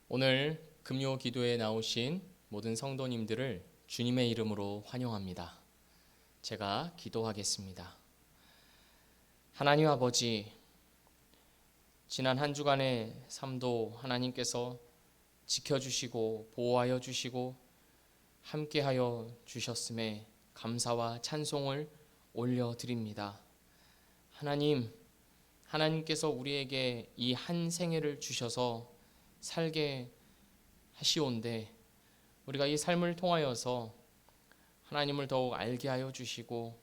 오늘 금요 기도에 나오신 모든 성도님들을 주님의 이름으로 환영합니다. 제가 기도하겠습니다. 하나님 아버지, 지난 한 주간의 삶도 하나님께서 지켜주시고 보호하여 주시고 함께하여 주셨음에 감사와 찬송을 올려드립니다. 하나님께서 우리에게 이 한 생애를 주셔서 살게 하시온데 우리가 이 삶을 통하여서 하나님을 더욱 알게 하여 주시고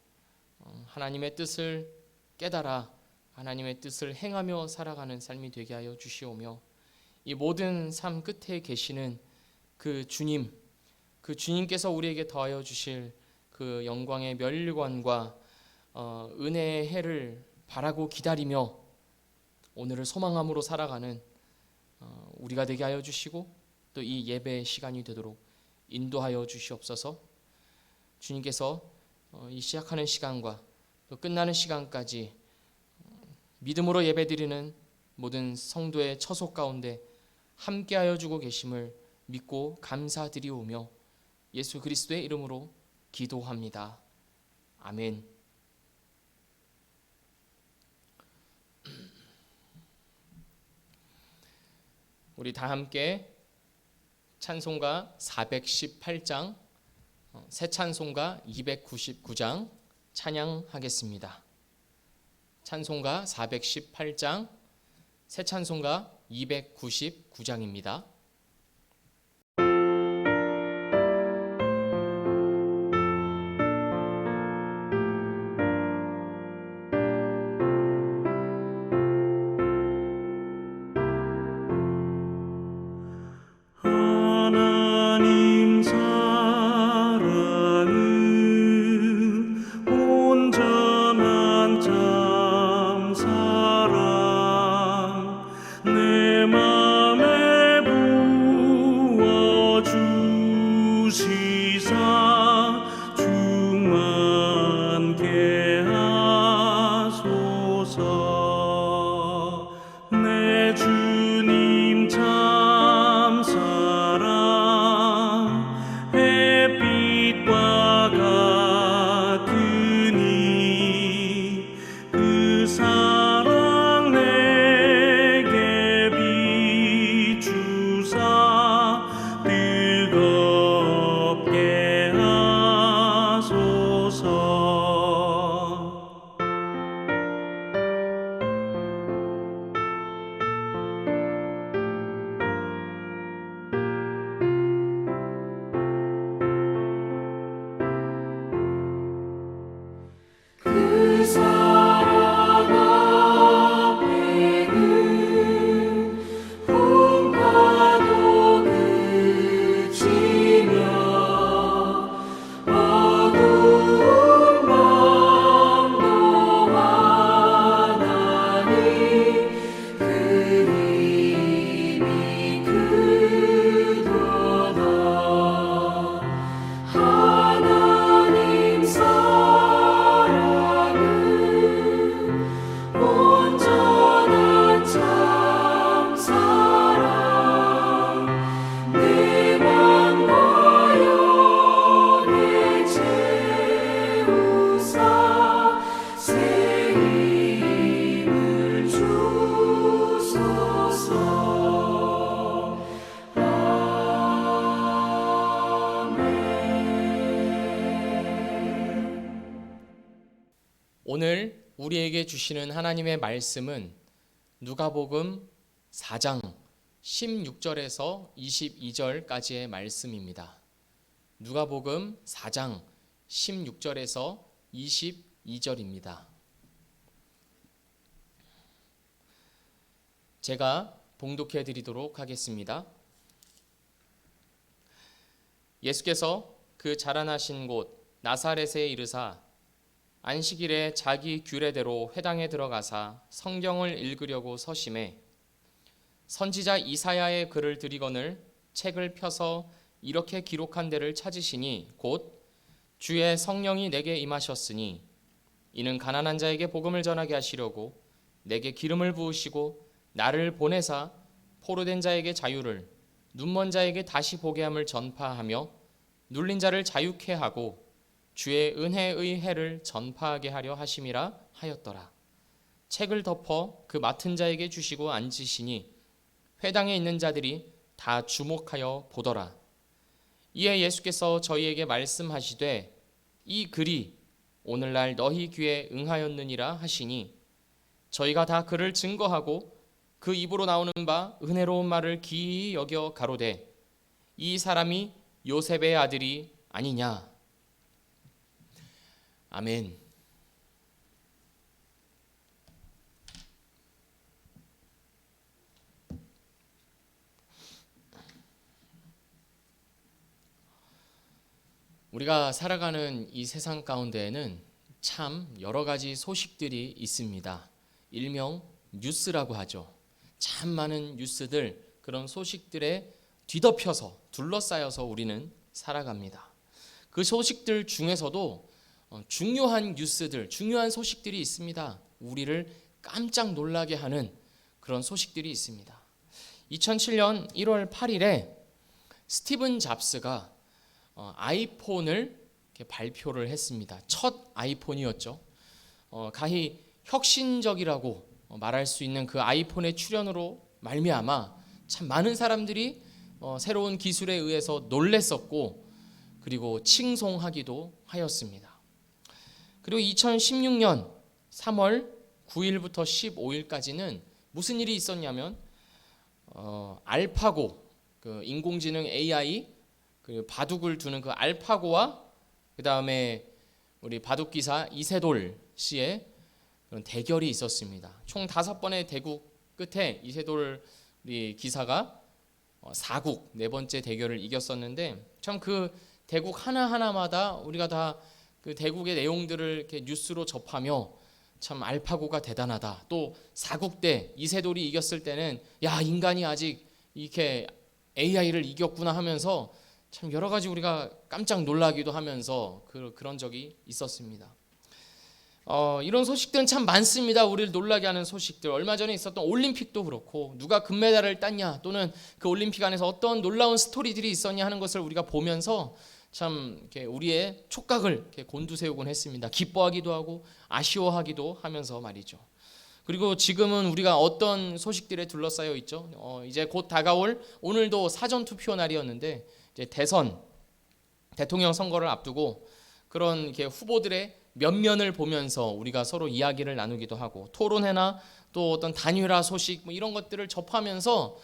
하나님의 뜻을 깨달아 하나님의 뜻을 행하며 살아가는 삶이 되게 하여 주시오며, 이 모든 삶 끝에 계시는 그 주님께서 우리에게 더하여 주실 그 영광의 멸관과 은혜의 해를 바라고 기다리며 오늘을 소망함으로 살아가는 우리가 되게 하여 주시고, 또 이 예배의 시간이 되도록 인도하여 주시옵소서. 주님께서 이 시작하는 시간과 또 끝나는 시간까지 믿음으로 예배드리는 모든 성도의 처소 가운데 함께하여 주고 계심을 믿고 감사드리오며 예수 그리스도의 이름으로 기도합니다. 아멘. 우리 다 함께 찬송가 418장, 새 찬송가 299장 찬양하겠습니다. 찬송가 418장, 새 찬송가 299장입니다. 오늘 우리에게 주시는 하나님의 말씀은 누가복음 4장 16절에서 22절까지의 말씀입니다. 누가복음 4장 16절에서 22절입니다. 제가 봉독해 드리도록 하겠습니다. 예수께서 그 자라나신 곳 나사렛에 이르사 안식일에 자기 규례대로 회당에 들어가사 성경을 읽으려고 서심해 선지자 이사야의 글을 들이거늘 책을 펴서 이렇게 기록한 데를 찾으시니 곧 주의 성령이 내게 임하셨으니 이는 가난한 자에게 복음을 전하게 하시려고 내게 기름을 부으시고 나를 보내사 포로된 자에게 자유를 눈먼 자에게 다시 보게 함을 전파하며 눌린 자를 자유케 하고 주의 은혜의 해를 전파하게 하려 하심이라 하였더라. 책을 덮어 그 맡은 자에게 주시고 앉으시니 회당에 있는 자들이 다 주목하여 보더라. 이에 예수께서 저희에게 말씀하시되 이 글이 오늘날 너희 귀에 응하였느니라 하시니 저희가 다 그를 증거하고 그 입으로 나오는 바 은혜로운 말을 기이히 여겨 가로되 이 사람이 요셉의 아들이 아니냐. 아멘. 우리가 살아가는 이 세상 가운데에는 참 여러 가지 소식들이 있습니다. 일명 뉴스라고 하죠. 참 많은 뉴스들, 그런 소식들에 뒤덮여서 둘러싸여서 우리는 살아갑니다. 그 소식들 중에서도 중요한 뉴스들, 중요한 소식들이 있습니다. 우리를 깜짝 놀라게 하는 그런 소식들이 있습니다. 2007년 1월 8일에 스티븐 잡스가 아이폰을 발표를 했습니다. 첫 아이폰이었죠. 가히 혁신적이라고 말할 수 있는 그 아이폰의 출현으로 말미암아 참 많은 사람들이 새로운 기술에 의해서 놀랬었고 그리고 칭송하기도 하였습니다. 그리고 2016년 3월 9일부터 15일까지는 무슨 일이 있었냐면 알파고, 그 인공지능 AI, 그 바둑을 두는 그 알파고와 그 다음에 우리 바둑 기사 이세돌 씨의 그런 대결이 있었습니다. 총 5번의 대국 끝에 이세돌 우리 기사가 4국 네 번째 대결을 이겼었는데 참 그 대국 하나하나마다 우리가 다 그 대국의 내용들을 이렇게 뉴스로 접하며 참 알파고가 대단하다. 또 4국 때 이세돌이 이겼을 때는 야, 인간이 아직 이렇게 AI를 이겼구나 하면서 참 여러 가지 우리가 깜짝 놀라기도 하면서 그런 적이 있었습니다. 이런 소식들은 참 많습니다. 우리를 놀라게 하는 소식들. 얼마 전에 있었던 올림픽도 그렇고 누가 금메달을 땄냐 또는 그 올림픽 안에서 어떤 놀라운 스토리들이 있었냐 하는 것을 우리가 보면서 참 이렇게 우리의 촉각을 이렇게 곤두세우곤 했습니다. 기뻐하기도 하고 아쉬워하기도 하면서 말이죠. 그리고 지금은 우리가 어떤 소식들에 둘러싸여 있죠. 이제 곧 다가올 오늘도 사전 투표 날이었는데 이제 대통령 선거를 앞두고 그런 이렇게 후보들의 면면을 보면서 우리가 서로 이야기를 나누기도 하고 토론회나 또 어떤 단일화 소식 뭐 이런 것들을 접하면서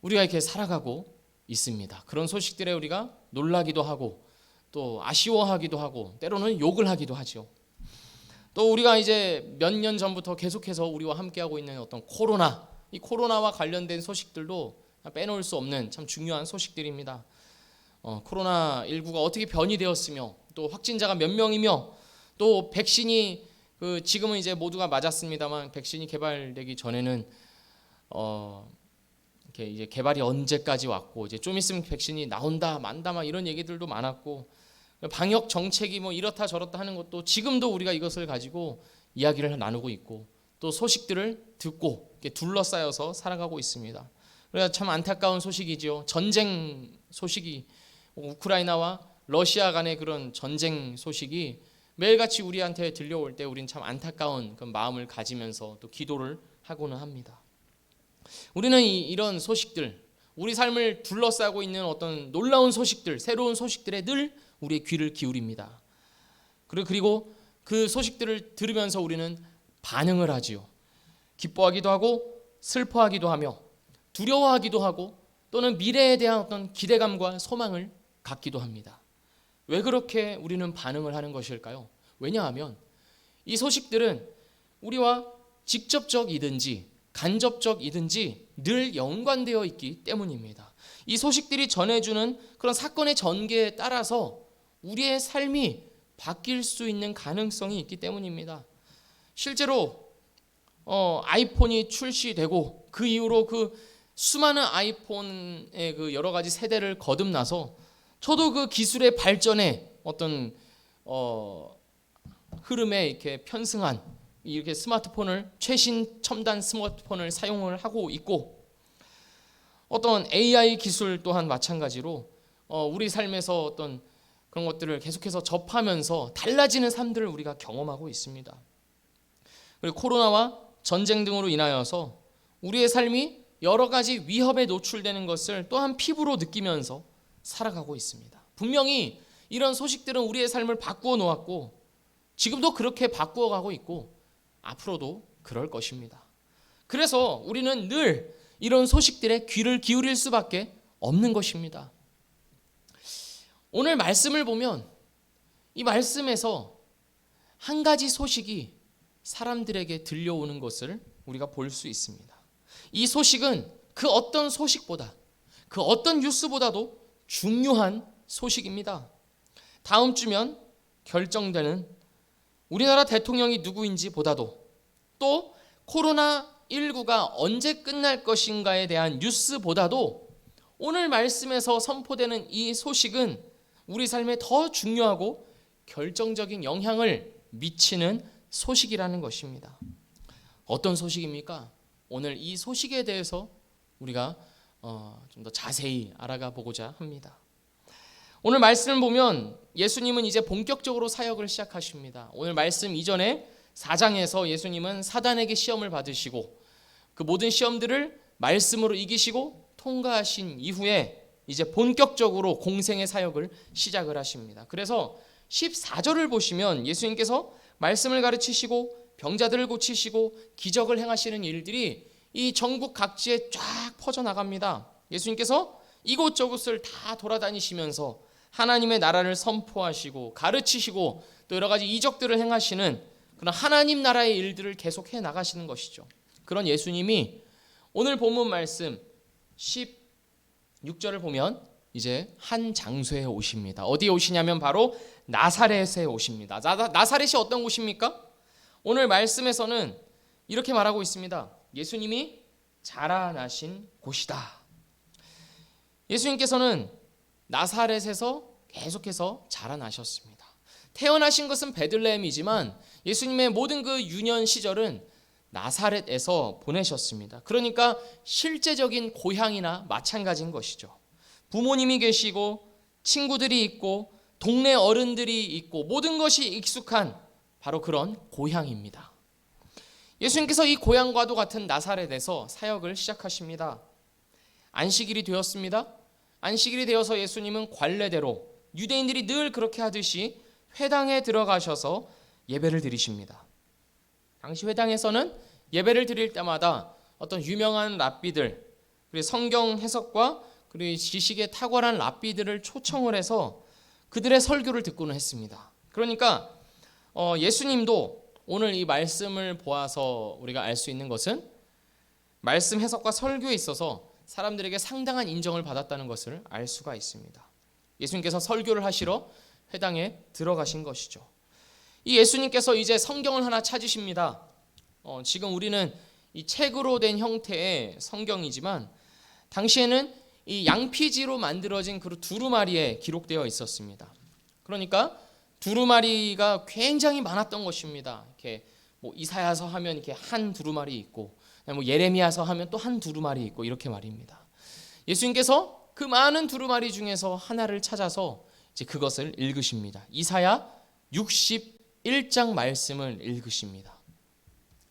우리가 이렇게 살아가고 있습니다. 그런 소식들에 우리가 놀라기도 하고 또 아쉬워하기도 하고 때로는 욕을 하기도 하죠. 또 우리가 이제 몇 년 전부터 계속해서 우리와 함께하고 있는 어떤 코로나, 이 코로나와 관련된 소식들도 빼놓을 수 없는 참 중요한 소식들입니다. 코로나19가 어떻게 변이되었으며 또 확진자가 몇 명이며 또 백신이 지금은 이제 모두가 맞았습니다만 백신이 개발되기 전에는 이렇게 이제 개발이 언제까지 왔고 이제 좀 있으면 백신이 나온다 만다 막 이런 얘기들도 많았고 방역 정책이 뭐 이렇다 저렇다 하는 것도 지금도 우리가 이것을 가지고 이야기를 나누고 있고 또 소식들을 듣고 이렇게 둘러싸여서 살아가고 있습니다. 그래서 참 안타까운 소식이지요. 전쟁 소식이 우크라이나와 러시아 간의 그런 전쟁 소식이 매일같이 우리한테 들려올 때 우리는 참 안타까운 그 마음을 가지면서 또 기도를 하고는 합니다. 우리는 이런 소식들, 우리 삶을 둘러싸고 있는 어떤 놀라운 소식들, 새로운 소식들에 늘 우리의 귀를 기울입니다. 그리고 그 소식들을 들으면서 우리는 반응을 하지요. 기뻐하기도 하고 슬퍼하기도 하며 두려워하기도 하고 또는 미래에 대한 어떤 기대감과 소망을 갖기도 합니다. 왜 그렇게 우리는 반응을 하는 것일까요? 왜냐하면 이 소식들은 우리와 직접적이든지 간접적이든지 늘 연관되어 있기 때문입니다. 이 소식들이 전해주는 그런 사건의 전개에 따라서 우리의 삶이 바뀔 수 있는 가능성이 있기 때문입니다. 실제로 아이폰이 출시되고 그 이후로 그 수많은 아이폰의 그 여러 가지 세대를 거듭나서 저도 그 기술의 발전에 어떤 흐름에 이렇게 편승한 이렇게 스마트폰을 최신 첨단 스마트폰을 사용을 하고 있고 어떤 AI 기술 또한 마찬가지로 우리 삶에서 어떤 그런 것들을 계속해서 접하면서 달라지는 삶들을 우리가 경험하고 있습니다. 그리고 코로나와 전쟁 등으로 인하여서 우리의 삶이 여러 가지 위협에 노출되는 것을 또한 피부로 느끼면서 살아가고 있습니다. 분명히 이런 소식들은 우리의 삶을 바꾸어 놓았고 지금도 그렇게 바꾸어 가고 있고 앞으로도 그럴 것입니다. 그래서 우리는 늘 이런 소식들에 귀를 기울일 수밖에 없는 것입니다. 오늘 말씀을 보면 이 말씀에서 한 가지 소식이 사람들에게 들려오는 것을 우리가 볼 수 있습니다. 이 소식은 그 어떤 소식보다, 그 어떤 뉴스보다도 중요한 소식입니다. 다음 주면 결정되는 우리나라 대통령이 누구인지 보다도, 또 코로나19가 언제 끝날 것인가에 대한 뉴스보다도 오늘 말씀에서 선포되는 이 소식은 우리 삶에 더 중요하고 결정적인 영향을 미치는 소식이라는 것입니다. 어떤 소식입니까? 오늘 이 소식에 대해서 우리가 좀 더 자세히 알아가 보고자 합니다. 오늘 말씀을 보면 예수님은 이제 본격적으로 사역을 시작하십니다. 오늘 말씀 이전에 4장에서 예수님은 사단에게 시험을 받으시고 그 모든 시험들을 말씀으로 이기시고 통과하신 이후에 이제 본격적으로 공생의 사역을 시작을 하십니다. 그래서 14절을 보시면 예수님께서 말씀을 가르치시고 병자들을 고치시고 기적을 행하시는 일들이 이 전국 각지에 쫙 퍼져나갑니다. 예수님께서 이곳저곳을 다 돌아다니시면서 하나님의 나라를 선포하시고 가르치시고 또 여러 가지 이적들을 행하시는 그런 하나님 나라의 일들을 계속해 나가시는 것이죠. 그런 예수님이 오늘 본문 말씀 16절을 보면 이제 한 장소에 오십니다. 어디에 오시냐면 바로 나사렛에 오십니다. 나사렛이 어떤 곳입니까? 오늘 말씀에서는 이렇게 말하고 있습니다. 예수님이 자라나신 곳이다. 예수님께서는 나사렛에서 계속해서 자라나셨습니다. 태어나신 것은 베들레헴이지만 예수님의 모든 그 유년 시절은 나사렛에서 보내셨습니다. 그러니까 실제적인 고향이나 마찬가지인 것이죠. 부모님이 계시고 친구들이 있고 동네 어른들이 있고 모든 것이 익숙한 바로 그런 고향입니다. 예수님께서 이 고향과도 같은 나사렛에서 사역을 시작하십니다. 안식일이 되었습니다. 안식일이 되어서 예수님은 관례대로 유대인들이 늘 그렇게 하듯이 회당에 들어가셔서 예배를 드리십니다. 당시 회당에서는 예배를 드릴 때마다 어떤 유명한 랍비들, 그리고 성경 해석과 그리고 지식에 탁월한 랍비들을 초청을 해서 그들의 설교를 듣고는 했습니다. 그러니까 예수님도 오늘 이 말씀을 보아서 우리가 알 수 있는 것은 말씀 해석과 설교에 있어서 사람들에게 상당한 인정을 받았다는 것을 알 수가 있습니다. 예수님께서 설교를 하시러 회당에 들어가신 것이죠. 이 예수님께서 이제 성경을 하나 찾으십니다. 지금 우리는 이 책으로 된 형태의 성경이지만 당시에는 이 양피지로 만들어진 그 두루마리에 기록되어 있었습니다. 그러니까 두루마리가 굉장히 많았던 것입니다. 이렇게 뭐 이사야서 하면 이렇게 한 두루마리 있고, 뭐 예레미야서 하면 또 한 두루마리 있고 이렇게 말입니다. 예수님께서 그 많은 두루마리 중에서 하나를 찾아서 이제 그것을 읽으십니다. 이사야 61장 말씀을 읽으십니다.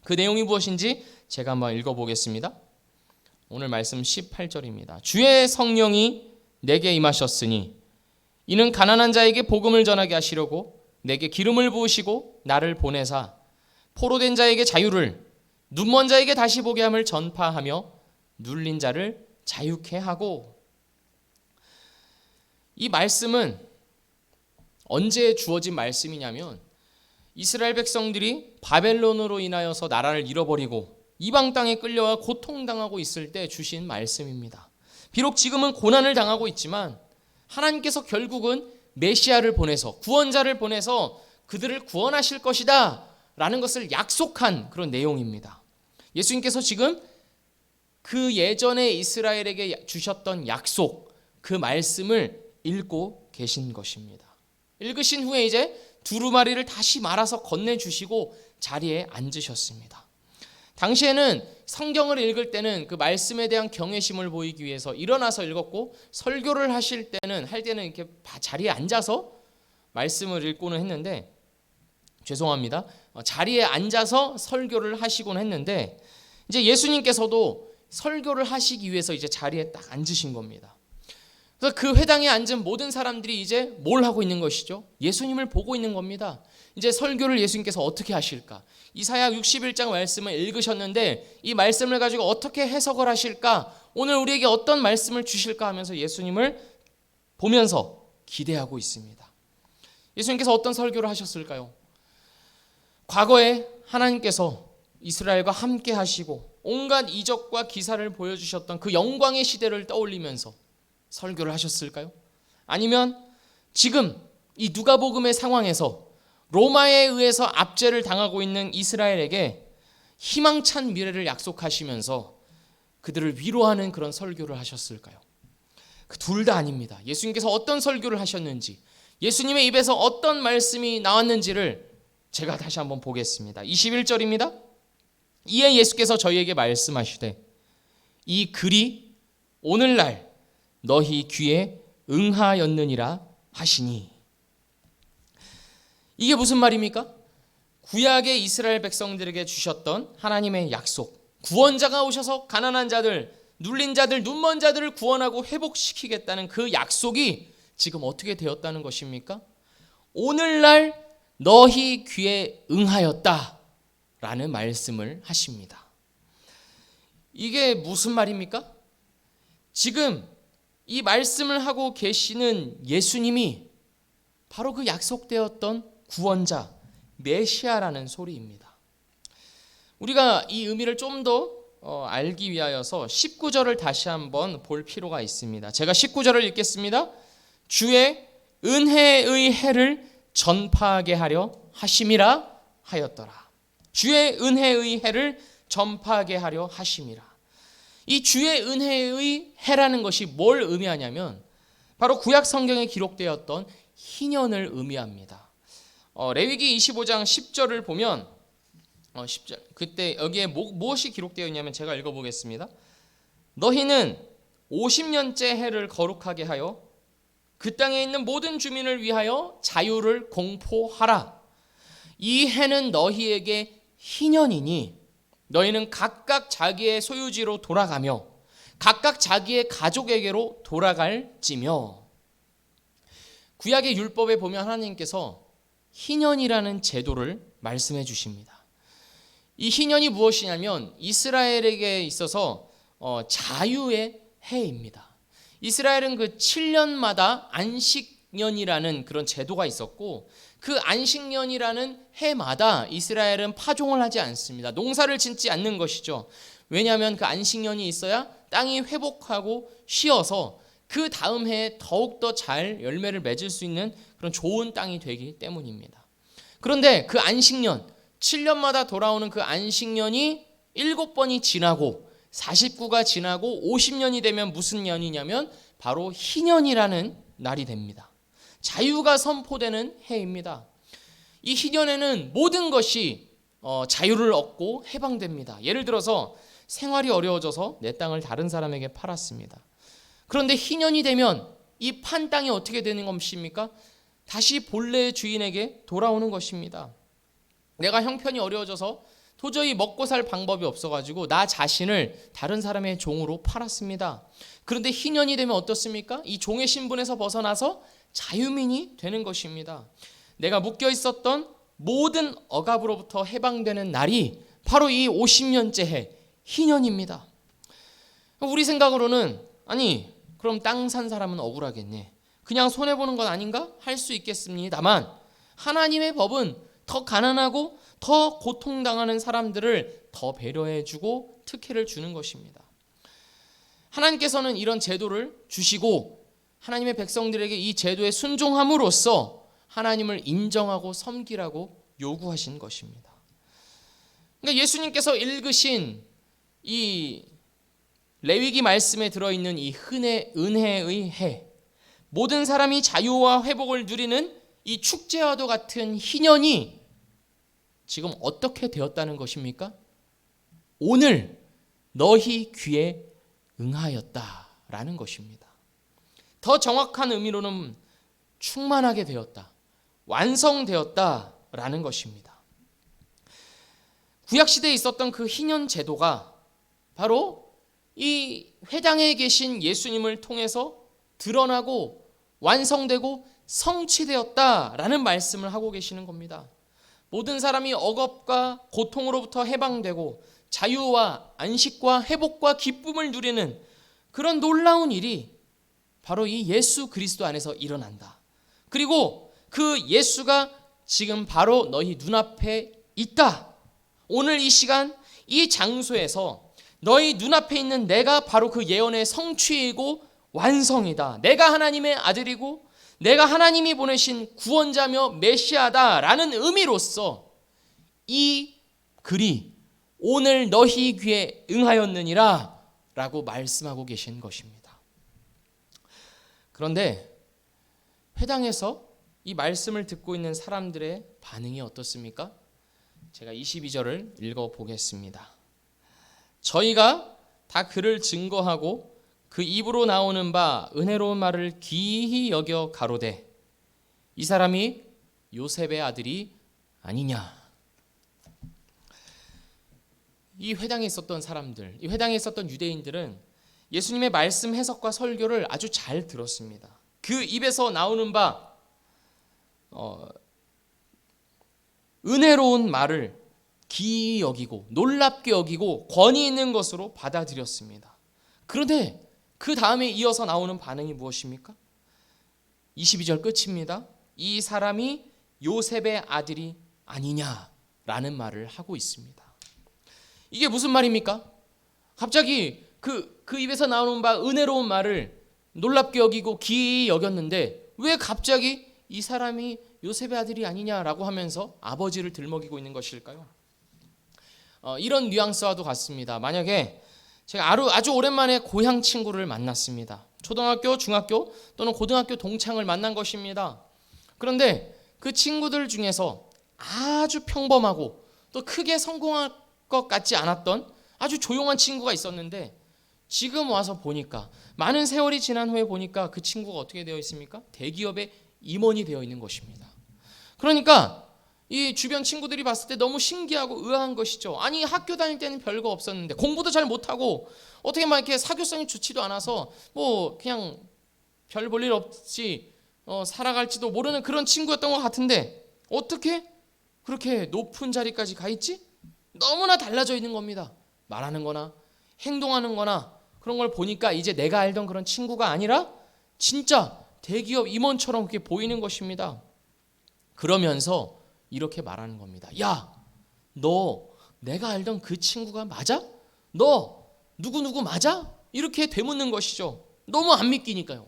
그 내용이 무엇인지 제가 한번 읽어보겠습니다. 오늘 말씀 18절입니다. 주의 성령이 내게 임하셨으니 이는 가난한 자에게 복음을 전하게 하시려고 내게 기름을 부으시고 나를 보내사 포로된 자에게 자유를, 눈먼 자에게 다시 보게 함을 전파하며 눌린 자를 자유케 하고. 이 말씀은 언제 주어진 말씀이냐면 이스라엘 백성들이 바벨론으로 인하여서 나라를 잃어버리고 이방 땅에 끌려와 고통당하고 있을 때 주신 말씀입니다. 비록 지금은 고난을 당하고 있지만 하나님께서 결국은 메시아를 보내서 구원자를 보내서 그들을 구원하실 것이다 라는 것을 약속한 그런 내용입니다. 예수님께서 지금 그 예전에 이스라엘에게 주셨던 약속, 그 말씀을 읽고 계신 것입니다. 읽으신 후에 이제 두루마리를 다시 말아서 건네주시고 자리에 앉으셨습니다. 당시에는 성경을 읽을 때는 그 말씀에 대한 경외심을 보이기 위해서 일어나서 읽었고, 설교를 하실 때는 이렇게 자리에 앉아서 말씀을 읽고는 했는데, 죄송합니다. 자리에 앉아서 설교를 하시곤 했는데, 이제 예수님께서도 설교를 하시기 위해서 이제 자리에 딱 앉으신 겁니다. 그래서 그 회당에 앉은 모든 사람들이 이제 뭘 하고 있는 것이죠? 예수님을 보고 있는 겁니다. 이제 설교를 예수님께서 어떻게 하실까? 이사야 61장 말씀을 읽으셨는데 이 말씀을 가지고 어떻게 해석을 하실까? 오늘 우리에게 어떤 말씀을 주실까 하면서 예수님을 보면서 기대하고 있습니다. 예수님께서 어떤 설교를 하셨을까요? 과거에 하나님께서 이스라엘과 함께 하시고 온갖 이적과 기사를 보여주셨던 그 영광의 시대를 떠올리면서 설교를 하셨을까요? 아니면 지금 이 누가복음의 상황에서 로마에 의해서 압제를 당하고 있는 이스라엘에게 희망찬 미래를 약속하시면서 그들을 위로하는 그런 설교를 하셨을까요? 그 둘 다 아닙니다. 예수님께서 어떤 설교를 하셨는지, 예수님의 입에서 어떤 말씀이 나왔는지를 제가 다시 한번 보겠습니다. 21절입니다. 이에 예수께서 저희에게 말씀하시되 이 글이 오늘날 너희 귀에 응하였느니라 하시니. 이게 무슨 말입니까? 구약의 이스라엘 백성들에게 주셨던 하나님의 약속, 구원자가 오셔서 가난한 자들, 눌린 자들, 눈먼 자들을 구원하고 회복시키겠다는 그 약속이 지금 어떻게 되었다는 것입니까? 오늘날 너희 귀에 응하였다 라는 말씀을 하십니다. 이게 무슨 말입니까? 지금 이 말씀을 하고 계시는 예수님이 바로 그 약속되었던 구원자 메시아라는 소리입니다. 우리가 이 의미를 좀 더 알기 위하여서 19절을 다시 한번 볼 필요가 있습니다. 제가 19절을 읽겠습니다. 주의 은혜의 해를 전파하게 하려 하심이라 하였더라. 주의 은혜의 해를 전파하게 하려 하심이라. 이 주의 은혜의 해라는 것이 뭘 의미하냐면 바로 구약 성경에 기록되었던 희년을 의미합니다. 레위기 25장 10절을 보면 10절 그때 여기에 무엇이 기록되어 있냐면 제가 읽어보겠습니다. 너희는 50년째 해를 거룩하게 하여 그 땅에 있는 모든 주민을 위하여 자유를 공포하라. 이 해는 너희에게 희년이니 너희는 각각 자기의 소유지로 돌아가며 각각 자기의 가족에게로 돌아갈지며. 구약의 율법에 보면 하나님께서 희년이라는 제도를 말씀해 주십니다. 이 희년이 무엇이냐면 이스라엘에게 있어서 자유의 해입니다. 이스라엘은 그 7년마다 안식년이라는 그런 제도가 있었고 그 안식년이라는 해마다 이스라엘은 파종을 하지 않습니다. 농사를 짓지 않는 것이죠. 왜냐하면 그 안식년이 있어야 땅이 회복하고 쉬어서 그 다음 해에 더욱더 잘 열매를 맺을 수 있는 그런 좋은 땅이 되기 때문입니다. 그런데 그 안식년, 7년마다 돌아오는 그 안식년이 7번이 지나고 49가 지나고 50년이 되면 무슨 년이냐면 바로 희년이라는 날이 됩니다. 자유가 선포되는 해입니다. 이 희년에는 모든 것이 자유를 얻고 해방됩니다. 예를 들어서 생활이 어려워져서 내 땅을 다른 사람에게 팔았습니다. 그런데 희년이 되면 이 판 땅이 어떻게 되는 것입니까? 다시 본래의 주인에게 돌아오는 것입니다. 내가 형편이 어려워져서 도저히 먹고 살 방법이 없어가지고 나 자신을 다른 사람의 종으로 팔았습니다. 그런데 희년이 되면 어떻습니까? 이 종의 신분에서 벗어나서 자유민이 되는 것입니다. 내가 묶여 있었던 모든 억압으로부터 해방되는 날이 바로 이 50년째 해 희년입니다. 우리 생각으로는 아니 그럼 땅 산 사람은 억울하겠네, 그냥 손해보는 건 아닌가 할 수 있겠습니다만 하나님의 법은 더 가난하고 더 고통당하는 사람들을 더 배려해주고 특혜를 주는 것입니다. 하나님께서는 이런 제도를 주시고 하나님의 백성들에게 이 제도에 순종함으로써 하나님을 인정하고 섬기라고 요구하신 것입니다. 그러니까 예수님께서 읽으신 이 레위기 말씀에 들어있는 이 은혜의 해, 모든 사람이 자유와 회복을 누리는 이 축제와도 같은 희년이 지금 어떻게 되었다는 것입니까? 오늘 너희 귀에 응하였다라는 것입니다. 더 정확한 의미로는 충만하게 되었다, 완성되었다라는 것입니다. 구약시대에 있었던 그 희년 제도가 바로 이 회당에 계신 예수님을 통해서 드러나고 완성되고 성취되었다라는 말씀을 하고 계시는 겁니다. 모든 사람이 억압과 고통으로부터 해방되고 자유와 안식과 회복과 기쁨을 누리는 그런 놀라운 일이 바로 이 예수 그리스도 안에서 일어난다. 그리고 그 예수가 지금 바로 너희 눈앞에 있다. 오늘 이 시간 이 장소에서 너희 눈앞에 있는 내가 바로 그 예언의 성취이고 완성이다. 내가 하나님의 아들이고 내가 하나님이 보내신 구원자며 메시아다라는 의미로서 이 글이 오늘 너희 귀에 응하였느니라 라고 말씀하고 계신 것입니다. 그런데 회당에서 이 말씀을 듣고 있는 사람들의 반응이 어떻습니까? 제가 22절을 읽어보겠습니다. 저희가 다 그를 증거하고 그 입으로 나오는 바 은혜로운 말을 귀히 여겨 가로되 이 사람이 요셉의 아들이 아니냐. 이 회당에 있었던 사람들, 이 회당에 있었던 유대인들은 예수님의 말씀 해석과 설교를 아주 잘 들었습니다. 그 입에서 나오는 바 은혜로운 말을 기이 여기고 놀랍게 여기고 권위 있는 것으로 받아들였습니다. 그런데 그 다음에 이어서 나오는 반응이 무엇입니까? 22절 끝입니다. 이 사람이 요셉의 아들이 아니냐라는 말을 하고 있습니다. 이게 무슨 말입니까? 갑자기 그 입에서 나오는 바 은혜로운 말을 놀랍게 여기고 기이 여겼는데 왜 갑자기 이 사람이 요셉의 아들이 아니냐라고 하면서 아버지를 들먹이고 있는 것일까요? 이런 뉘앙스와도 같습니다. 만약에 제가 아주 오랜만에 고향 친구를 만났습니다. 초등학교, 중학교 또는 고등학교 동창을 만난 것입니다. 그런데 그 친구들 중에서 아주 평범하고 또 크게 성공할 것 같지 않았던 아주 조용한 친구가 있었는데 지금 와서 보니까 많은 세월이 지난 후에 보니까 그 친구가 어떻게 되어 있습니까? 대기업의 임원이 되어 있는 것입니다. 그러니까 이 주변 친구들이 봤을 때 너무 신기하고 의아한 것이죠. 아니 학교 다닐 때는 별거 없었는데 공부도 잘 못하고 어떻게 막 이렇게 사교성이 좋지도 않아서 뭐 그냥 별 볼 일 없이 살아갈지도 모르는 그런 친구였던 것 같은데 어떻게 그렇게 높은 자리까지 가 있지? 너무나 달라져 있는 겁니다. 말하는 거나 행동하는 거나 그런 걸 보니까 이제 내가 알던 그런 친구가 아니라 진짜 대기업 임원처럼 그렇게 보이는 것입니다. 그러면서 이렇게 말하는 겁니다. 야, 너 내가 알던 그 친구가 맞아? 너 누구누구 맞아? 이렇게 되묻는 것이죠. 너무 안 믿기니까요.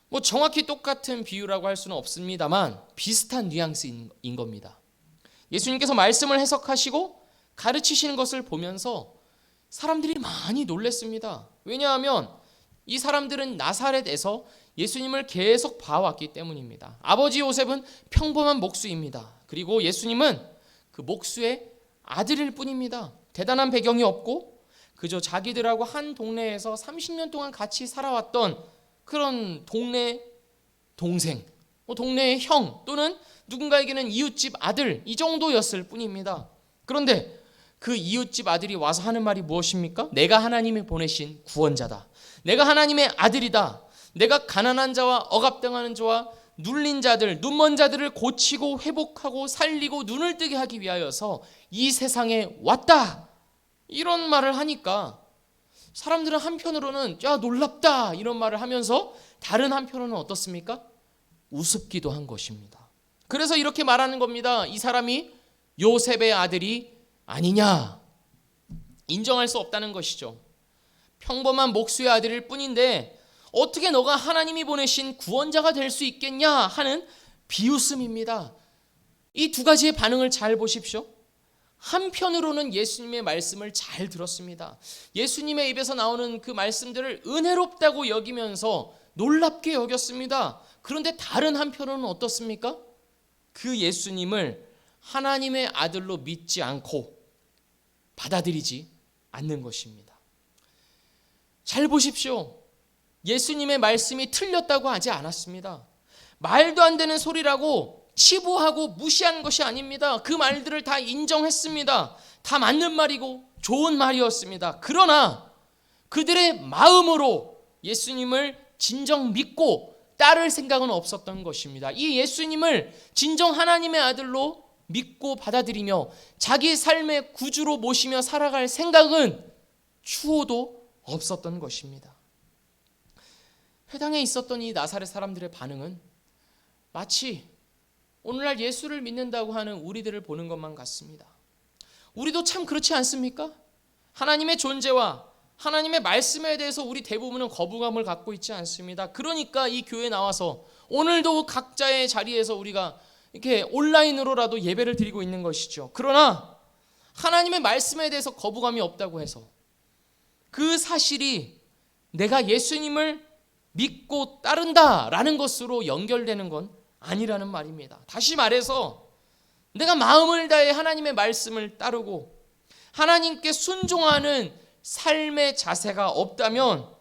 뭐 정확히 똑같은 비유라고 할 수는 없습니다만 비슷한 뉘앙스인 겁니다. 예수님께서 말씀을 해석하시고 가르치시는 것을 보면서 사람들이 많이 놀랐습니다. 왜냐하면 이 사람들은 나사렛에서 예수님을 계속 봐왔기 때문입니다. 아버지 요셉은 평범한 목수입니다. 그리고 예수님은 그 목수의 아들일 뿐입니다. 대단한 배경이 없고 그저 자기들하고 한 동네에서 30년 동안 같이 살아왔던 그런 동네 동생, 동네의 형 또는 누군가에게는 이웃집 아들 이 정도였을 뿐입니다. 그런데 그 이웃집 아들이 와서 하는 말이 무엇입니까? 내가 하나님이 보내신 구원자다. 내가 하나님의 아들이다. 내가 가난한 자와 억압당하는 자와 눌린 자들, 눈먼 자들을 고치고 회복하고 살리고 눈을 뜨게 하기 위하여서 이 세상에 왔다. 이런 말을 하니까 사람들은 한편으로는 야 놀랍다 이런 말을 하면서 다른 한편으로는 어떻습니까? 우습기도 한 것입니다. 그래서 이렇게 말하는 겁니다. 이 사람이 요셉의 아들이 아니냐. 인정할 수 없다는 것이죠. 평범한 목수의 아들일 뿐인데 어떻게 너가 하나님이 보내신 구원자가 될 수 있겠냐 하는 비웃음입니다. 이 두 가지의 반응을 잘 보십시오. 한편으로는 예수님의 말씀을 잘 들었습니다. 예수님의 입에서 나오는 그 말씀들을 은혜롭다고 여기면서 놀랍게 여겼습니다. 그런데 다른 한편으로는 어떻습니까? 그 예수님을 하나님의 아들로 믿지 않고 받아들이지 않는 것입니다. 잘 보십시오. 예수님의 말씀이 틀렸다고 하지 않았습니다. 말도 안 되는 소리라고 치부하고 무시한 것이 아닙니다. 그 말들을 다 인정했습니다. 다 맞는 말이고 좋은 말이었습니다. 그러나 그들의 마음으로 예수님을 진정 믿고 따를 생각은 없었던 것입니다. 이 예수님을 진정 하나님의 아들로 믿고 받아들이며 자기 삶의 구주로 모시며 살아갈 생각은 추호도 없었던 것입니다. 회당에 있었던 이 나사렛 사람들의 반응은 마치 오늘날 예수를 믿는다고 하는 우리들을 보는 것만 같습니다. 우리도 참 그렇지 않습니까? 하나님의 존재와 하나님의 말씀에 대해서 우리 대부분은 거부감을 갖고 있지 않습니다. 그러니까 이 교회에 나와서 오늘도 각자의 자리에서 우리가 이렇게 온라인으로라도 예배를 드리고 있는 것이죠. 그러나 하나님의 말씀에 대해서 거부감이 없다고 해서 그 사실이 내가 예수님을 믿고 따른다라는 것으로 연결되는 건 아니라는 말입니다. 다시 말해서 내가 마음을 다해 하나님의 말씀을 따르고 하나님께 순종하는 삶의 자세가 없다면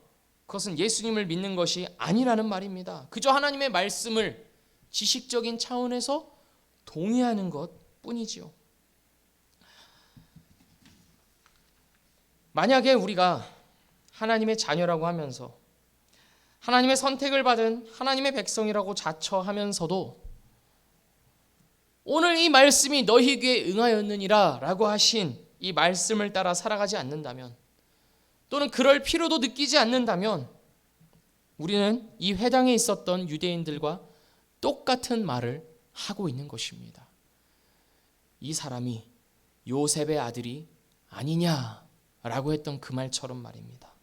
그것은 예수님을 믿는 것이 아니라는 말입니다. 그저 하나님의 말씀을 지식적인 차원에서 동의하는 것 뿐이지요. 만약에 우리가 하나님의 자녀라고 하면서 하나님의 선택을 받은 하나님의 백성이라고 자처하면서도 오늘 이 말씀이 너희 귀에 응하였느니라 라고 하신 이 말씀을 따라 살아가지 않는다면, 또는 그럴 필요도 느끼지 않는다면 우리는 이 회당에 있었던 유대인들과 똑같은 말을 하고 있는 것입니다. 이 사람이 요셉의 아들이 아니냐라고 했던 그 말처럼 말입니다.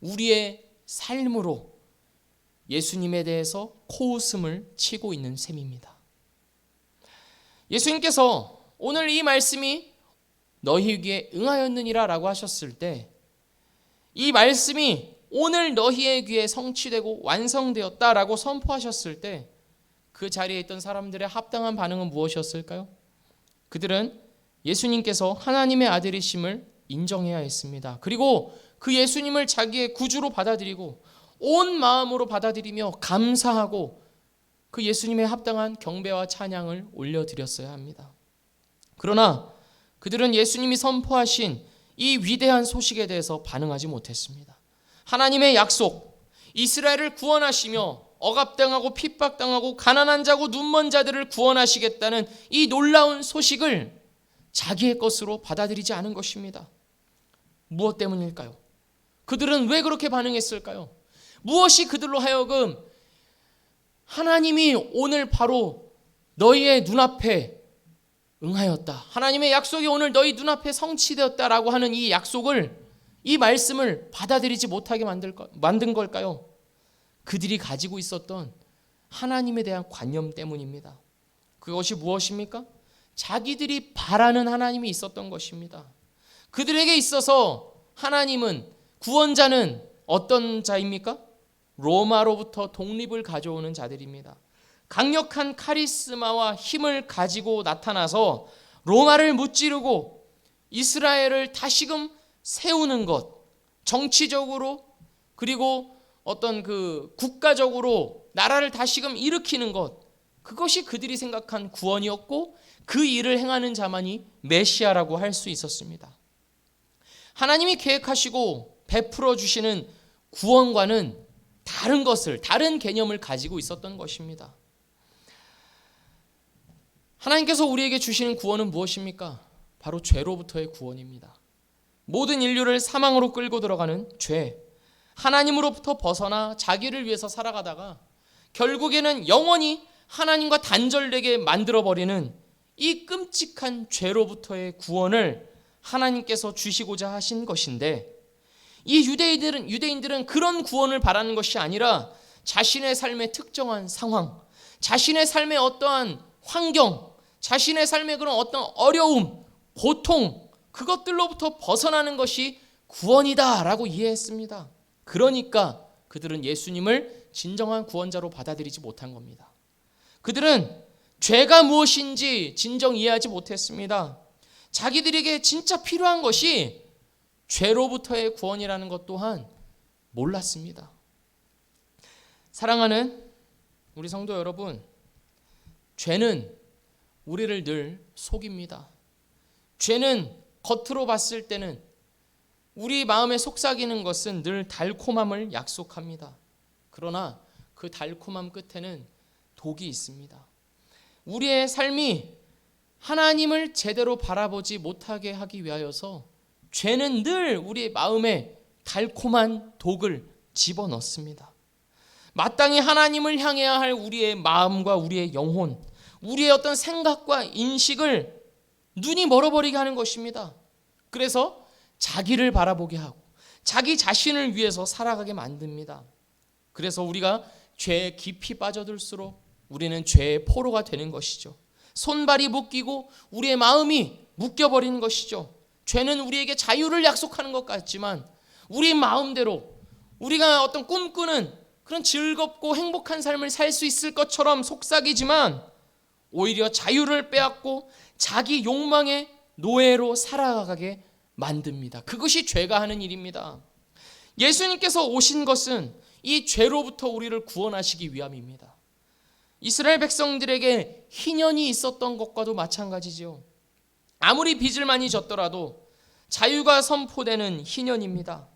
우리의 삶으로 예수님에 대해서 코웃음을 치고 있는 셈입니다. 예수님께서 오늘 이 말씀이 너희 귀에 응하였느니라 라고 하셨을 때 이 말씀이 오늘 너희의 귀에 성취되고 완성되었다라고 선포하셨을 때 그 자리에 있던 사람들의 합당한 반응은 무엇이었을까요? 그들은 예수님께서 하나님의 아들이심을 인정해야 했습니다. 그리고 그 예수님을 자기의 구주로 받아들이고 온 마음으로 받아들이며 감사하고 그 예수님의 합당한 경배와 찬양을 올려드렸어야 합니다. 그러나 그들은 예수님이 선포하신 이 위대한 소식에 대해서 반응하지 못했습니다. 하나님의 약속, 이스라엘을 구원하시며 억압당하고 핍박당하고 가난한 자고 눈먼 자들을 구원하시겠다는 이 놀라운 소식을 자기의 것으로 받아들이지 않은 것입니다. 무엇 때문일까요? 그들은 왜 그렇게 반응했을까요? 무엇이 그들로 하여금 하나님이 오늘 바로 너희의 눈앞에 응하였다, 하나님의 약속이 오늘 너희 눈앞에 성취되었다라고 하는 이 약속을, 이 말씀을 받아들이지 못하게 만든 걸까요? 그들이 가지고 있었던 하나님에 대한 관념 때문입니다. 그것이 무엇입니까? 자기들이 바라는 하나님이 있었던 것입니다. 그들에게 있어서 하나님은, 구원자는 어떤 자입니까? 로마로부터 독립을 가져오는 자들입니다. 강력한 카리스마와 힘을 가지고 나타나서 로마를 무찌르고 이스라엘을 다시금 세우는 것, 정치적으로 그리고 어떤 그 국가적으로 나라를 다시금 일으키는 것, 그것이 그들이 생각한 구원이었고 그 일을 행하는 자만이 메시아라고 할 수 있었습니다. 하나님이 계획하시고 베풀어 주시는 구원과는 다른 것을, 다른 개념을 가지고 있었던 것입니다. 하나님께서 우리에게 주시는 구원은 무엇입니까? 바로 죄로부터의 구원입니다. 모든 인류를 사망으로 끌고 들어가는 죄, 하나님으로부터 벗어나 자기를 위해서 살아가다가 결국에는 영원히 하나님과 단절되게 만들어버리는 이 끔찍한 죄로부터의 구원을 하나님께서 주시고자 하신 것인데, 이 유대인들은 그런 구원을 바라는 것이 아니라 자신의 삶의 특정한 상황, 자신의 삶의 어떠한 환경, 자신의 삶의 그런 어떤 어려움, 고통, 그것들로부터 벗어나는 것이 구원이다라고 이해했습니다. 그러니까 그들은 예수님을 진정한 구원자로 받아들이지 못한 겁니다. 그들은 죄가 무엇인지 진정 이해하지 못했습니다. 자기들에게 진짜 필요한 것이 죄로부터의 구원이라는 것 또한 몰랐습니다. 사랑하는 우리 성도 여러분, 죄는 우리를 늘 속입니다. 죄는 겉으로 봤을 때는 우리 마음에 속삭이는 것은 늘 달콤함을 약속합니다. 그러나 그 달콤함 끝에는 독이 있습니다. 우리의 삶이 하나님을 제대로 바라보지 못하게 하기 위하여서 죄는 늘 우리의 마음에 달콤한 독을 집어넣습니다. 마땅히 하나님을 향해야 할 우리의 마음과 우리의 영혼, 우리의 어떤 생각과 인식을 눈이 멀어버리게 하는 것입니다. 그래서 자기를 바라보게 하고 자기 자신을 위해서 살아가게 만듭니다. 그래서 우리가 죄에 깊이 빠져들수록 우리는 죄의 포로가 되는 것이죠. 손발이 묶이고 우리의 마음이 묶여버리는 것이죠. 죄는 우리에게 자유를 약속하는 것 같지만 우리 마음대로 우리가 어떤 꿈꾸는 그런 즐겁고 행복한 삶을 살 수 있을 것처럼 속삭이지만 오히려 자유를 빼앗고 자기 욕망의 노예로 살아가게 만듭니다. 그것이 죄가 하는 일입니다. 예수님께서 오신 것은 이 죄로부터 우리를 구원하시기 위함입니다. 이스라엘 백성들에게 희년이 있었던 것과도 마찬가지죠. 아무리 빚을 많이 졌더라도 자유가 선포되는 희년입니다.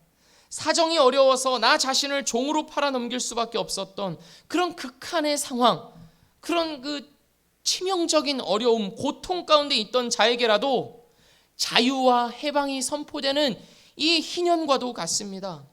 사정이 어려워서 나 자신을 종으로 팔아넘길 수밖에 없었던 그런 극한의 상황, 그런 그 치명적인 어려움, 고통 가운데 있던 자에게라도 자유와 해방이 선포되는 이 희년과도 같습니다.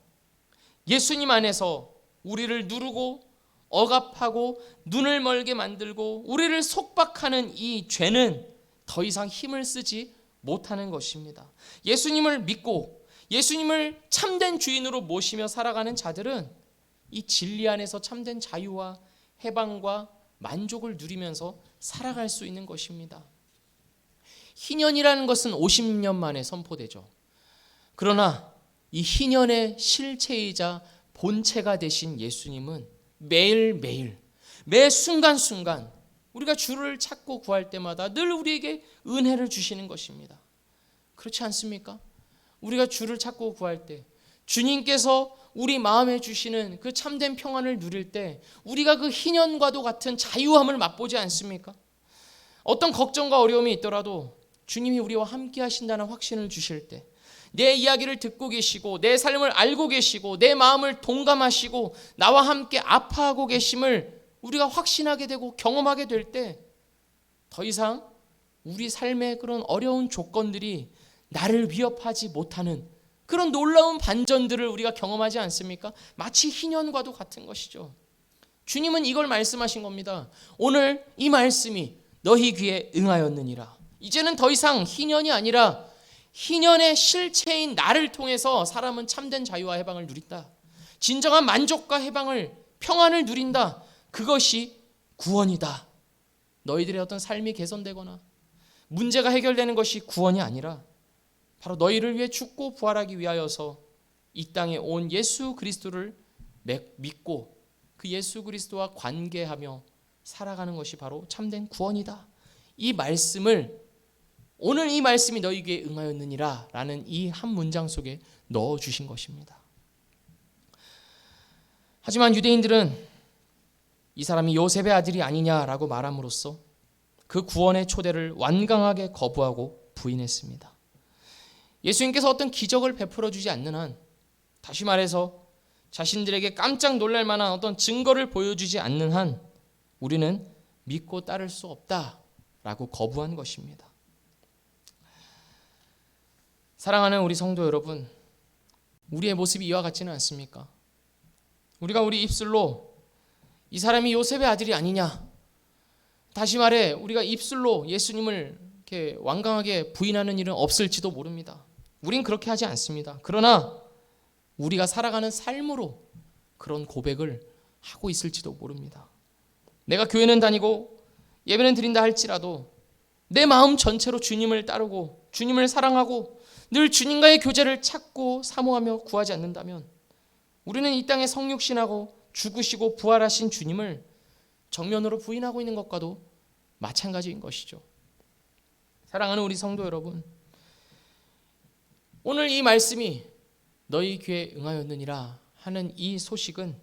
예수님 안에서 우리를 누르고 억압하고 눈을 멀게 만들고 우리를 속박하는 이 죄는 더 이상 힘을 쓰지 못하는 것입니다. 예수님을 믿고 예수님을 참된 주인으로 모시며 살아가는 자들은 이 진리 안에서 참된 자유와 해방과 만족을 누리면서 살아갈 수 있는 것입니다. 희년이라는 것은 50년 만에 선포되죠. 그러나 이 희년의 실체이자 본체가 되신 예수님은 매일매일 매 순간순간 우리가 주를 찾고 구할 때마다 늘 우리에게 은혜를 주시는 것입니다. 그렇지 않습니까? 우리가 주를 찾고 구할 때 주님께서 우리 마음에 주시는 그 참된 평안을 누릴 때 우리가 그 희년과도 같은 자유함을 맛보지 않습니까? 어떤 걱정과 어려움이 있더라도 주님이 우리와 함께 하신다는 확신을 주실 때 내 이야기를 듣고 계시고 내 삶을 알고 계시고 내 마음을 동감하시고 나와 함께 아파하고 계심을 우리가 확신하게 되고 경험하게 될 때 더 이상 우리 삶의 그런 어려운 조건들이 나를 위협하지 못하는 그런 놀라운 반전들을 우리가 경험하지 않습니까? 마치 희년과도 같은 것이죠. 주님은 이걸 말씀하신 겁니다. 오늘 이 말씀이 너희 귀에 응하였느니라. 이제는 더 이상 희년이 아니라 희년의 실체인 나를 통해서 사람은 참된 자유와 해방을 누린다. 진정한 만족과 해방을, 평안을 누린다. 그것이 구원이다. 너희들의 어떤 삶이 개선되거나 문제가 해결되는 것이 구원이 아니라 바로 너희를 위해 죽고 부활하기 위하여서 이 땅에 온 예수 그리스도를 믿고 그 예수 그리스도와 관계하며 살아가는 것이 바로 참된 구원이다. 이 말씀을 오늘 이 말씀이 너희 귀에 응하였느니라 라는 이 한 문장 속에 넣어주신 것입니다. 하지만 유대인들은 이 사람이 요셉의 아들이 아니냐라고 말함으로써 그 구원의 초대를 완강하게 거부하고 부인했습니다. 예수님께서 어떤 기적을 베풀어 주지 않는 한, 다시 말해서 자신들에게 깜짝 놀랄 만한 어떤 증거를 보여주지 않는 한 우리는 믿고 따를 수 없다라고 거부한 것입니다. 사랑하는 우리 성도 여러분, 우리의 모습이 이와 같지는 않습니까? 우리가 우리 입술로 이 사람이 요셉의 아들이 아니냐, 다시 말해 우리가 입술로 예수님을 이렇게 완강하게 부인하는 일은 없을지도 모릅니다. 우린 그렇게 하지 않습니다. 그러나 우리가 살아가는 삶으로 그런 고백을 하고 있을지도 모릅니다. 내가 교회는 다니고 예배는 드린다 할지라도 내 마음 전체로 주님을 따르고 주님을 사랑하고 늘 주님과의 교제를 찾고 사모하며 구하지 않는다면 우리는 이 땅에 성육신하고 죽으시고 부활하신 주님을 정면으로 부인하고 있는 것과도 마찬가지인 것이죠. 사랑하는 우리 성도 여러분, 오늘 이 말씀이 너희 귀에 응하였느니라 하는 이 소식은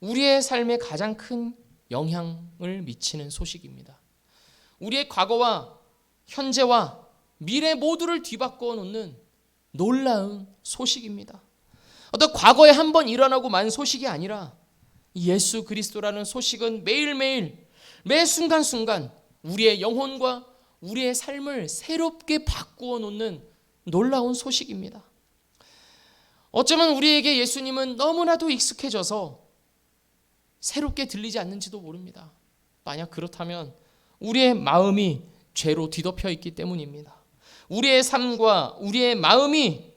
우리의 삶에 가장 큰 영향을 미치는 소식입니다. 우리의 과거와 현재와 미래 모두를 뒤바꿔 놓는 놀라운 소식입니다. 어떤 과거에 한 번 일어나고 만 소식이 아니라 예수 그리스도라는 소식은 매일매일 매 순간순간 우리의 영혼과 우리의 삶을 새롭게 바꾸어 놓는 놀라운 소식입니다. 어쩌면 우리에게 예수님은 너무나도 익숙해져서 새롭게 들리지 않는지도 모릅니다. 만약 그렇다면 우리의 마음이 죄로 뒤덮여 있기 때문입니다. 우리의 삶과 우리의 마음이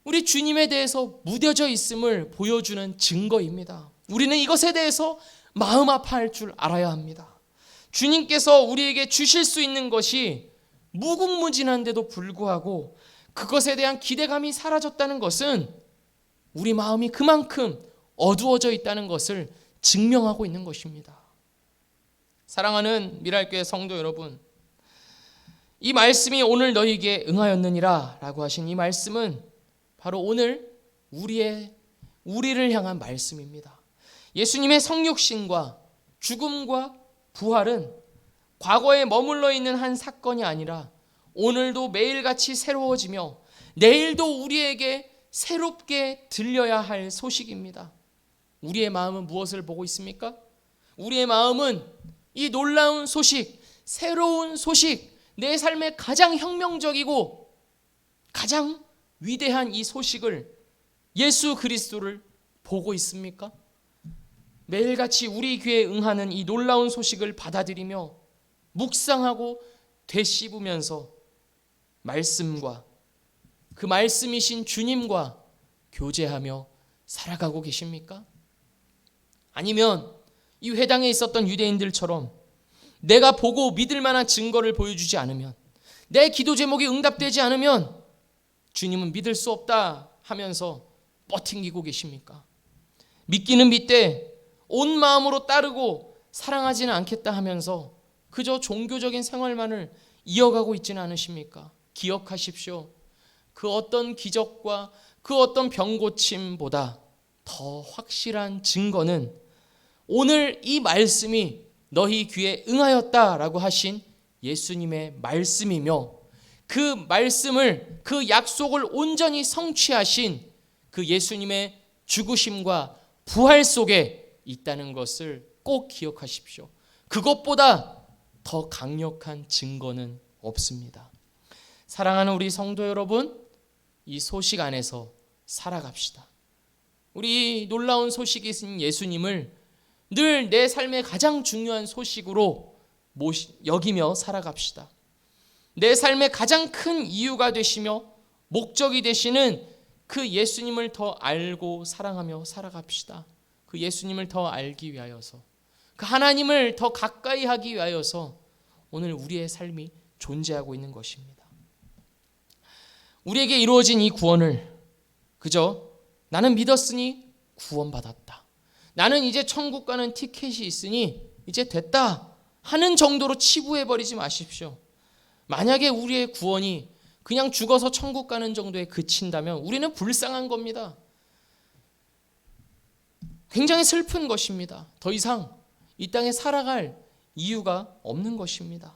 우리 주님에 대해서 무뎌져 있음을 보여주는 증거입니다. 우리는 이것에 대해서 마음 아파할 줄 알아야 합니다. 주님께서 우리에게 주실 수 있는 것이 무궁무진한데도 불구하고 그것에 대한 기대감이 사라졌다는 것은 우리 마음이 그만큼 어두워져 있다는 것을 증명하고 있는 것입니다. 사랑하는 미랄교회 성도 여러분, 이 말씀이 오늘 너희에게 응하였느니라 라고 하신 이 말씀은 바로 오늘 우리를 향한 말씀입니다. 예수님의 성육신과 죽음과 부활은 과거에 머물러 있는 한 사건이 아니라 오늘도 매일같이 새로워지며 내일도 우리에게 새롭게 들려야 할 소식입니다. 우리의 마음은 무엇을 보고 있습니까? 우리의 마음은 이 놀라운 소식, 새로운 소식, 내 삶의 가장 혁명적이고 가장 위대한 이 소식을 예수 그리스도를 보고 있습니까? 매일같이 우리 귀에 응하는 이 놀라운 소식을 받아들이며 묵상하고 되씹으면서 말씀과 그 말씀이신 주님과 교제하며 살아가고 계십니까? 아니면 이 회당에 있었던 유대인들처럼 내가 보고 믿을 만한 증거를 보여주지 않으면, 내 기도 제목이 응답되지 않으면 주님은 믿을 수 없다 하면서 뻗팅기고 계십니까? 믿기는 믿되 온 마음으로 따르고 사랑하지는 않겠다 하면서 그저 종교적인 생활만을 이어가고 있지는 않으십니까? 기억하십시오. 그 어떤 기적과 그 어떤 병고침보다 더 확실한 증거는 오늘 이 말씀이 너희 귀에 응하였다라고 하신 예수님의 말씀이며, 그 말씀을, 그 약속을 온전히 성취하신 그 예수님의 죽으심과 부활 속에 있다는 것을 꼭 기억하십시오. 그것보다 더 강력한 증거는 없습니다. 사랑하는 우리 성도 여러분, 이 소식 안에서 살아갑시다. 우리 놀라운 소식이신 예수님을 늘 내 삶의 가장 중요한 소식으로 여기며 살아갑시다. 내 삶의 가장 큰 이유가 되시며 목적이 되시는 그 예수님을 더 알고 사랑하며 살아갑시다. 그 예수님을 더 알기 위하여서, 그 하나님을 더 가까이 하기 위하여서 오늘 우리의 삶이 존재하고 있는 것입니다. 우리에게 이루어진 이 구원을 그저 나는 믿었으니 구원받았다, 나는 이제 천국 가는 티켓이 있으니 이제 됐다 하는 정도로 치부해버리지 마십시오. 만약에 우리의 구원이 그냥 죽어서 천국 가는 정도에 그친다면 우리는 불쌍한 겁니다. 굉장히 슬픈 것입니다. 더 이상 이 땅에 살아갈 이유가 없는 것입니다.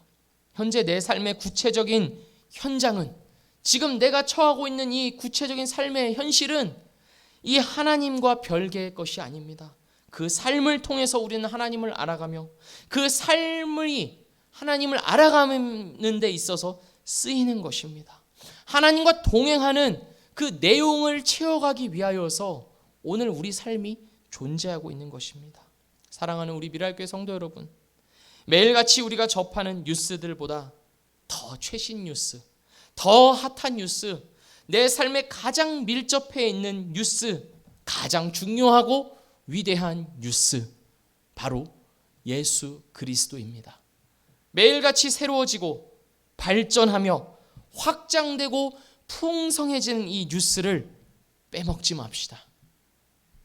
현재 내 삶의 구체적인 현장은, 지금 내가 처하고 있는 이 구체적인 삶의 현실은 이 하나님과 별개의 것이 아닙니다. 그 삶을 통해서 우리는 하나님을 알아가며 그 삶이 하나님을 알아가는 데 있어서 쓰이는 것입니다. 하나님과 동행하는 그 내용을 채워가기 위하여서 오늘 우리 삶이 존재하고 있는 것입니다. 사랑하는 우리 미랄교회 성도 여러분, 매일같이 우리가 접하는 뉴스들보다 더 최신 뉴스, 더 핫한 뉴스, 내 삶에 가장 밀접해 있는 뉴스, 가장 중요하고 위대한 뉴스, 바로 예수 그리스도입니다. 매일같이 새로워지고 발전하며 확장되고 풍성해지는 이 뉴스를 빼먹지 맙시다.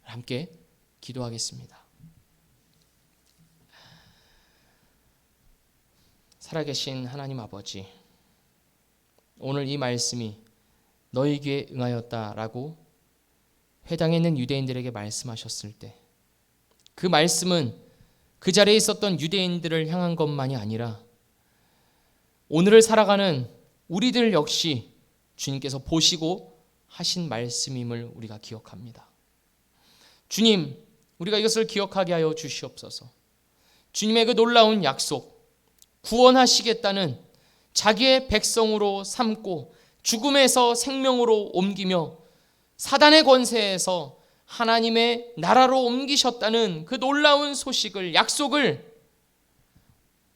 함께 기도하겠습니다. 살아계신 하나님 아버지, 오늘 이 말씀이 너희 귀에 응하였다라고 회당에 있는 유대인들에게 말씀하셨을 때 그 말씀은 그 자리에 있었던 유대인들을 향한 것만이 아니라 오늘을 살아가는 우리들 역시 주님께서 보시고 하신 말씀임을 우리가 기억합니다. 주님, 우리가 이것을 기억하게 하여 주시옵소서. 주님의 그 놀라운 약속, 구원하시겠다는 자기의 백성으로 삼고 죽음에서 생명으로 옮기며 사단의 권세에서 하나님의 나라로 옮기셨다는 그 놀라운 소식을, 약속을,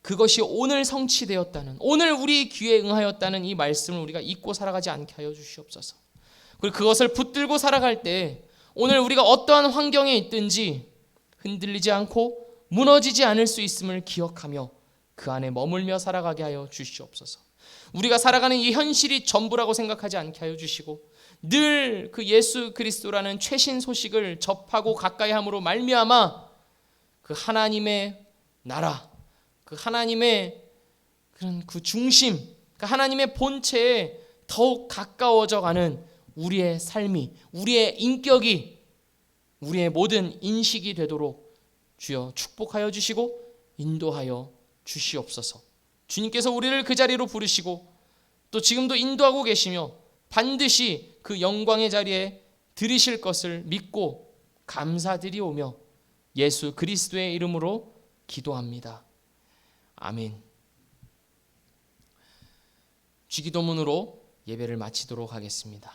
그것이 오늘 성취되었다는, 오늘 우리 귀에 응하였다는 이 말씀을 우리가 잊고 살아가지 않게 하여 주시옵소서. 그리고 그것을 붙들고 살아갈 때 오늘 우리가 어떠한 환경에 있든지 흔들리지 않고 무너지지 않을 수 있음을 기억하며 그 안에 머물며 살아가게 하여 주시옵소서. 우리가 살아가는 이 현실이 전부라고 생각하지 않게 하여 주시고 늘 그 예수 그리스도라는 최신 소식을 접하고 가까이 함으로 말미암아 그 하나님의 나라, 그 하나님의 그런 그 중심, 그 하나님의 본체에 더욱 가까워져 가는 우리의 삶이, 우리의 인격이, 우리의 모든 인식이 되도록 주여 축복하여 주시고 인도하여 주시옵소서. 주님께서 우리를 그 자리로 부르시고 또 지금도 인도하고 계시며 반드시 그 영광의 자리에 들으실 것을 믿고 감사드리오며 예수 그리스도의 이름으로 기도합니다. 아멘. 주기도문으로 예배를 마치도록 하겠습니다.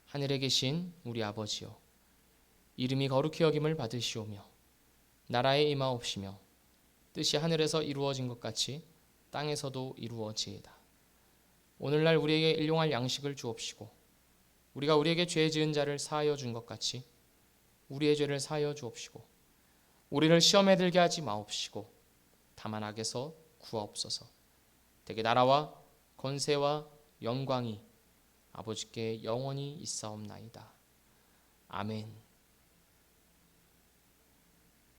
하늘에 계신 우리 아버지여, 이름이 거룩히 여김을 받으시오며 나라에 임하옵시며 뜻이 하늘에서 이루어진 것 같이 땅에서도 이루어지이다. 오늘날 우리에게 일용할 양식을 주옵시고 우리가 우리에게 죄 지은 자를 사하여 준 것 같이 우리의 죄를 사하여 주옵시고 우리를 시험에 들게 하지 마옵시고 다만 악에서 구하옵소서. 대개 나라와 권세와 영광이 아버지께 영원히 있사옵나이다. 아멘.